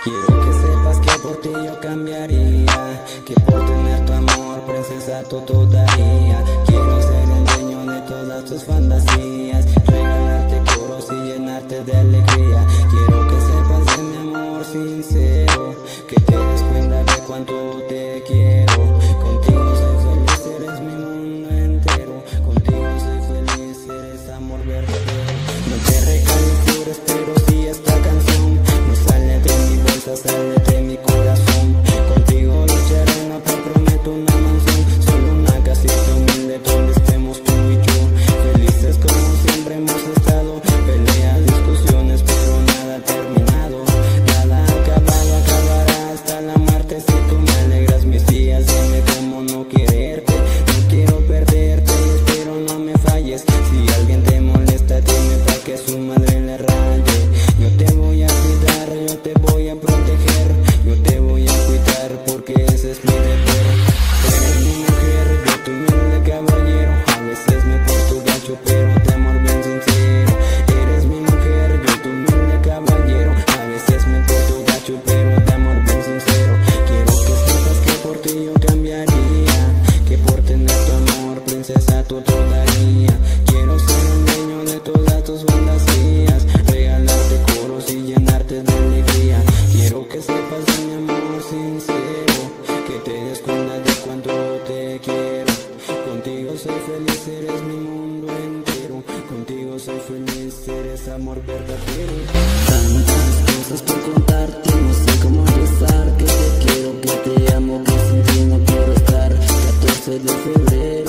Quiero que sepas que por ti yo cambiaría, que por tener tu amor, princesa, todo daría. Quiero ser el dueño de todas tus fantasías, regalarte coros y llenarte de alegría. Quiero que sepas de mi amor sincero, que te des cuenta de cuánto te quiero. Contigo soy feliz, eres mi mundo entero. Contigo soy feliz, eres amor verdadero. No te regales flores, pero sí esta canción no sale de mi bolsa, sale de mi corazón. Contigo lucharé, no te prometo una mansión, solo una casita humilde donde estemos tú y yo. Felices como siempre hemos estado, peleas, discusiones, pero nada ha terminado. Nada ha acabado, acabará hasta la muerte. Si tú me alegras mis días, dime cómo no quererte. No quiero perderte, espero no me falles. Si alguien te molesta, dime para que su madre le raye. Yo te voy a cuidar, yo te voy a proteger, yo te voy a cuidar porque ese es mi deber. Eres mi mujer, yo tu humilde caballero. A veces me porto gacho, pero de amor bien sincero. Eres mi mujer, yo tu humilde caballero. A veces me porto gacho, pero de amor bien sincero. Quiero que sepas que por ti yo cambiaría, que por tener tu amor, princesa, todo daría. Quiero ser el dueño de todas tus fantasías, regalarte coros y llenarte de alegría. Quiero que sepas de mi amor sincero, que te des cuenta de cuánto te quiero. Contigo soy feliz, eres mi mundo entero. Contigo soy feliz, eres amor verdadero. Tantas cosas por contarte, no sé cómo empezar. Que te quiero, que te amo, que sin ti no quiero estar. 14 de febrero